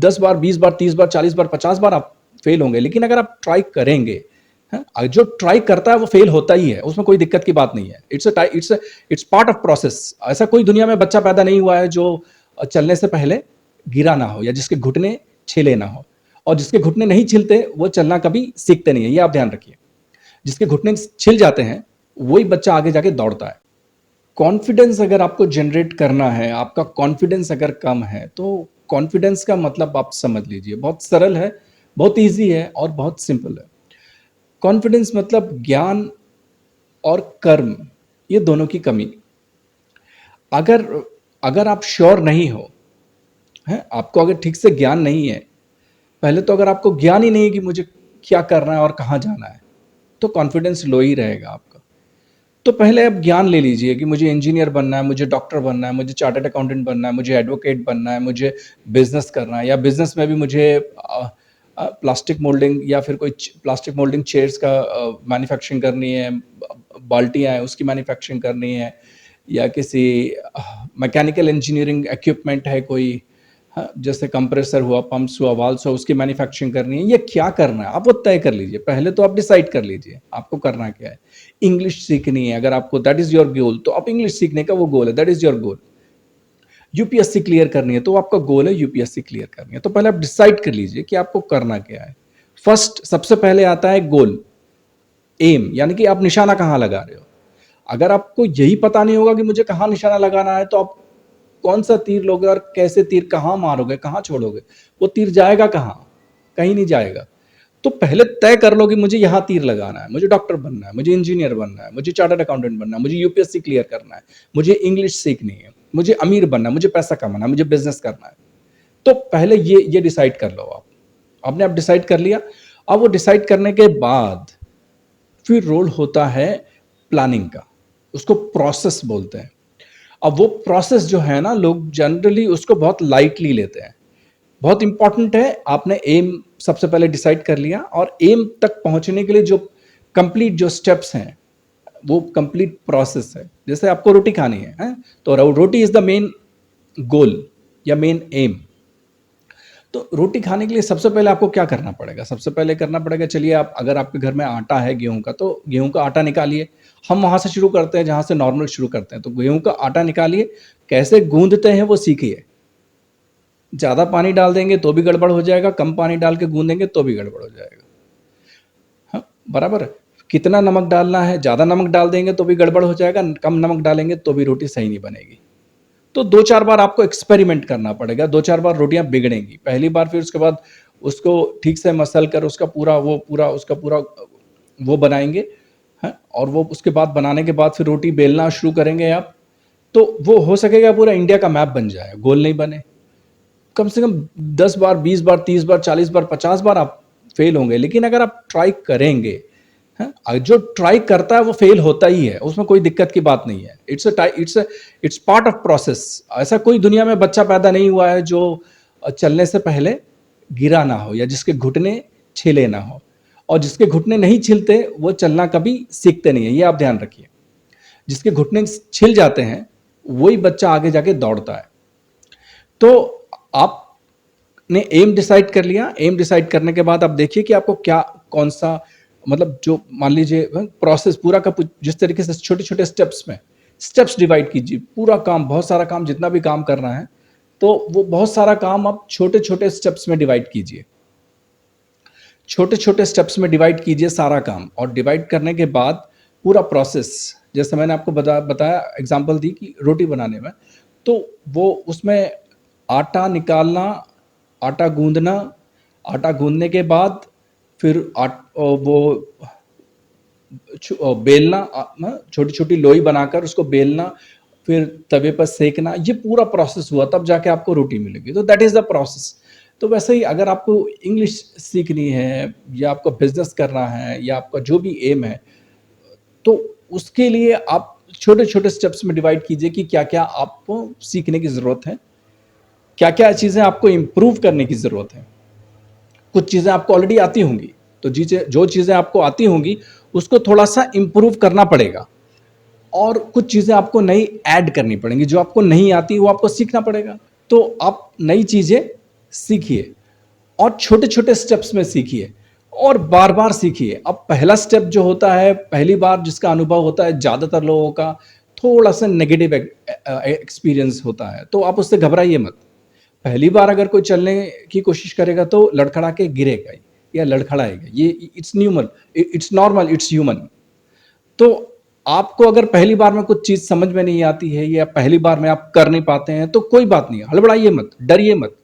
10 बार, 20 बार, 30 बार, 40 बार, 50 बार आप फेल होंगे, लेकिन अगर आप ट्राई करेंगे, जो ट्राई करता है वो फेल होता ही है, उसमें कोई दिक्कत की बात नहीं है। It's part of process. ऐसा कोई दुनिया में बच्चा पैदा नहीं हुआ है जो चलने से पहले गिरा ना हो या जिसके घुटने छिले ना हो, और जिसके घुटने नहीं छिलते वो चलना कभी सीखते नहीं है, ये आप ध्यान रखिए। जिसके घुटने छिल जाते हैं वही बच्चा आगे जाके दौड़ता है। कॉन्फिडेंस अगर आपको जनरेट करना है, आपका कॉन्फिडेंस अगर कम है, तो कॉन्फिडेंस का मतलब आप समझ लीजिए, बहुत सरल है, बहुत ईजी है और बहुत सिंपल है। कॉन्फिडेंस मतलब ज्ञान और कर्म, ये दोनों की कमी। अगर अगर आप श्योर नहीं हो, है आपको अगर ठीक से ज्ञान नहीं है, पहले तो अगर आपको ज्ञान ही नहीं है कि मुझे क्या करना है और कहाँ जाना है, तो कॉन्फिडेंस लो ही रहेगा आपका। तो पहले आप ज्ञान ले लीजिए कि मुझे इंजीनियर बनना है, मुझे डॉक्टर बनना है, मुझे चार्टर्ड अकाउंटेंट बनना है, मुझे एडवोकेट बनना है, मुझे बिजनेस करना है, या बिजनेस में भी मुझे प्लास्टिक मोल्डिंग या फिर कोई प्लास्टिक मोल्डिंग चेयर्स का मैन्युफैक्चरिंग करनी है, बाल्टियाँ हैं उसकी मैन्युफैक्चरिंग करनी है, या किसी मैकेनिकल इंजीनियरिंग इक्विपमेंट है कोई, हाँ, जैसे कंप्रेसर हुआ, पंप्स हुआ, वाल्व्स हुआ, उसकी मैन्युफैक्चरिंग करनी है। ये क्या करना है आप वो तय कर लीजिए, पहले तो आप डिसाइड कर लीजिए आपको करना क्या है। इंग्लिश सीखनी है, अगर आपको दैट इज योर गोल, तो आप इंग्लिश सीखने का वो गोल है, that is your goal. UPSC clear करनी है, तो आपका गोल है यूपीएससी क्लियर करनी है, तो पहले आप डिसाइड कर लीजिए कि आपको करना क्या है। फर्स्ट सबसे पहले आता है गोल, एम, यानी कि आप निशाना कहाँ लगा रहे हो। अगर आपको यही पता नहीं होगा कि मुझे कहाँ निशाना लगाना है, तो आप कौन सा तीर लोगे और कैसे तीर कहाँ मारोगे, कहाँ छोड़ोगे, वो तीर जाएगा कहाँ, कहीं नहीं जाएगा। तो पहले तय कर लो कि मुझे यहाँ तीर लगाना है, मुझे डॉक्टर बनना है, मुझे इंजीनियर बनना है, मुझे चार्टर्ड अकाउंटेंट बनना है, मुझे यूपीएससी क्लियर करना है, मुझे इंग्लिश सीखनी है, मुझे अमीर बनना है, मुझे पैसा कमाना है, मुझे बिजनेस करना है। तो पहले ये डिसाइड कर लो आपने आप डिसाइड कर लिया। अब वो डिसाइड करने के बाद फिर रोल होता है प्लानिंग का, उसको प्रोसेस बोलते हैं। अब वो प्रोसेस जो है ना, लोग जनरली उसको बहुत लाइटली लेते हैं। बहुत इंपॉर्टेंट है, आपने एम सबसे पहले डिसाइड कर लिया, और एम तक पहुंचने के लिए जो कंप्लीट जो स्टेप्स हैं वो कंप्लीट प्रोसेस है। जैसे आपको रोटी खानी है? तो रोटी इज द मेन गोल या मेन एम। तो रोटी खाने के लिए सबसे पहले आपको क्या करना पड़ेगा? सबसे पहले करना पड़ेगा, चलिए आप, अगर आपके घर में आटा है गेहूं का, तो गेहूं का आटा निकालिए। हम वहां से शुरू करते हैं जहां से नॉर्मल शुरू करते हैं। तो गेहूं का आटा निकालिए, कैसे गूंदते हैं वो सीखिए। ज़्यादा पानी डाल देंगे तो भी गड़बड़ हो जाएगा, कम पानी डाल के गूंदेंगे तो भी गड़बड़ हो जाएगा। हाँ, बराबर है। कितना नमक डालना है, ज़्यादा नमक डाल देंगे तो भी गड़बड़ हो जाएगा, कम नमक डालेंगे तो भी रोटी सही नहीं बनेगी। तो 2-4 बार आपको एक्सपेरिमेंट करना पड़ेगा, 2-4 बार रोटियां बिगड़ेंगी। पहली बार, फिर उसके बाद उसको ठीक से मसल कर उसका पूरा वो बनाएंगे, है, और वो उसके बाद बनाने के बाद फिर रोटी बेलना शुरू करेंगे आप, तो वो हो सकेगा पूरा इंडिया का मैप बन जाए, गोल नहीं बने। कम से कम 10 बार, 20 बार, 30 बार, 40 बार, 50 बार आप फेल होंगे, लेकिन अगर आप ट्राई करेंगे, जो ट्राई करता है वो फेल होता ही है, उसमें कोई दिक्कत की बात नहीं है। It's part of process. ऐसा कोई दुनिया में बच्चा पैदा नहीं हुआ है जो चलने से पहले गिरा ना हो या जिसके घुटने छिले ना हो, और जिसके घुटने नहीं छिलते वो चलना कभी सीखते नहीं है, ये आप ध्यान रखिए। जिसके घुटने छिल जाते हैं वही बच्चा आगे जाके दौड़ता है। तो आपने एम डिसाइड कर लिया। एम डिसाइड करने के बाद आप देखिए कि आपको क्या, कौन सा, मतलब जो मान लीजिए प्रोसेस पूरा का, जिस तरीके से छोटे छोटे स्टेप्स में स्टेप्स डिवाइड कीजिए। पूरा काम, बहुत सारा काम, जितना भी काम करना है, तो वो बहुत सारा काम आप छोटे छोटे स्टेप्स में डिवाइड कीजिए। छोटे छोटे स्टेप्स में डिवाइड कीजिए सारा काम, और डिवाइड करने के बाद पूरा प्रोसेस, जैसे मैंने आपको बताया एग्जांपल दी कि रोटी बनाने में, तो वो उसमें आटा निकालना, आटा गूंदना, आटा गूंदने के बाद फिर बेलना, छोटी छोटी लोई बनाकर उसको बेलना, फिर तवे पर सेकना, ये पूरा प्रोसेस हुआ, तब जाके आपको रोटी मिलेगी। तो दैट इज द प्रोसेस। तो वैसे ही अगर आपको इंग्लिश सीखनी है, या आपको बिजनेस करना है, या आपका जो भी एम है, तो उसके लिए आप छोटे छोटे स्टेप्स में डिवाइड कीजिए कि क्या क्या आपको सीखने की जरूरत है, क्या क्या चीजें आपको इंप्रूव करने की जरूरत है। कुछ चीजें आपको ऑलरेडी आती होंगी, तो जो चीजें आपको आती होंगी उसको थोड़ा सा इंप्रूव करना पड़ेगा, और कुछ चीजें आपको नई ऐड करनी पड़ेंगी। जो आपको नहीं आती वो आपको सीखना पड़ेगा। तो आप नई चीजें सीखिए और छोटे-छोटे स्टेप्स में सीखिए और बार-बार सीखिए। अब पहला स्टेप जो होता है, पहली बार जिसका अनुभव होता है, ज़्यादातर लोगों का थोड़ा-सा नेगेटिव एक्सपीरियंस होता है, तो आप उससे घबराइए मत। पहली बार अगर कोई चलने की कोशिश करेगा तो लड़खड़ा के गिरेगा ही या लड़खड़ाएगा। ये इट्स नॉर्मल, इट्स ह्यूमन। तो आपको अगर पहली बार में कुछ चीज़ समझ में नहीं आती है या पहली बार में आप कर नहीं पाते हैं, तो कोई बात नहीं है, हड़बड़ाइए मत, डरिए मत।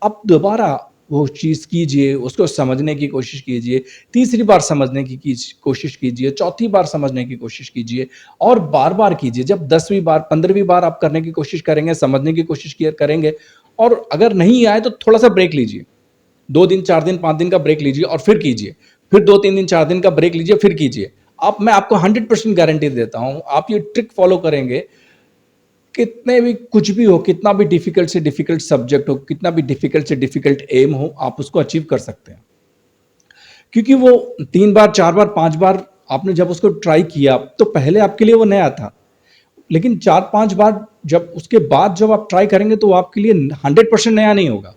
आप दोबारा वो चीज़ कीजिए, उसको समझने की कोशिश कीजिए, तीसरी बार समझने की कोशिश कीजिए, चौथी बार समझने की कोशिश कीजिए और बार-बार कीजिए। जब 10वीं बार, 15वीं बार आप करने की कोशिश करेंगे, समझने की कोशिश किया करेंगे और अगर नहीं आए तो थोड़ा-सा ब्रेक लीजिए। 2 दिन, 4 दिन, 5 दिन का ब्रेक लीजिए और फिर कीजिए। फिर 2-3 दिन, 4 दिन का ब्रेक लीजिए, फिर कीजिए। मैं आपको 100% गारंटी देता हूँ, आप ये ट्रिक फ़ॉलो करेंगे, कितने भी कुछ भी हो, कितना भी डिफ़िकल्ट से डिफ़िकल्ट सब्जेक्ट हो, कितना भी डिफ़िकल्ट से डिफ़िकल्ट एम हो, आप उसको अचीव कर सकते हैं। क्योंकि वो 3 बार, 4 बार, 5 बार आपने जब उसको ट्राई किया, तो पहले आपके लिए वो नया था। लेकिन 4-5 बार जब उसके बाद जब आप ट्राई करेंगे, तो वो आपके लिए 100% नया नहीं होगा।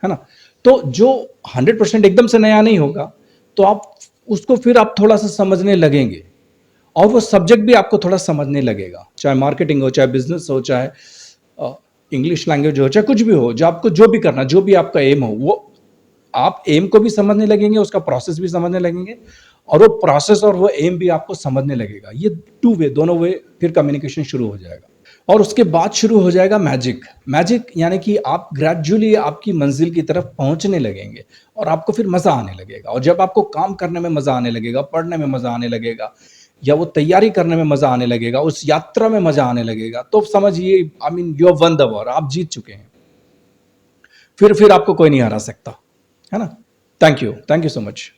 है ना? तो जो 100% एकदम से नया नहीं होगा, तो आप उसको फिर आप थोड़ा-सा समझने लगेंगे और वो सब्जेक्ट भी आपको थोड़ा समझने लगेगा। चाहे मार्केटिंग हो, चाहे बिज़नेस हो, चाहे इंग्लिश लैंग्वेज हो, चाहे कुछ भी हो, जो आपको जो भी करना, जो भी आपका एम हो, वो आप एम को भी समझने लगेंगे, उसका प्रोसेस भी समझने लगेंगे और वो प्रोसेस और वो एम भी आपको समझने लगेगा। ये टू वे, दोनों वे फिर कम्युनिकेशन शुरू हो जाएगा। और उसके बाद शुरू हो जाएगा मैजिक। मैजिक यानी कि आप ग्रेजुअली आपकी मंजिल की तरफ पहुँचने लगेंगे और आपको फिर मज़ा आने लगेगा और जब आपको काम करने में मज़ा आने लगेगा, पढ़ने में मज़ा आने लगेगा या वो तैयारी करने में मज़ा आने लगेगा, उस यात्रा में मज़ा आने लगेगा, तो समझिए I mean you have one the war, आप जीत चुके हैं। फिर आपको कोई नहीं हरा सकता, है ना? Thank you so much.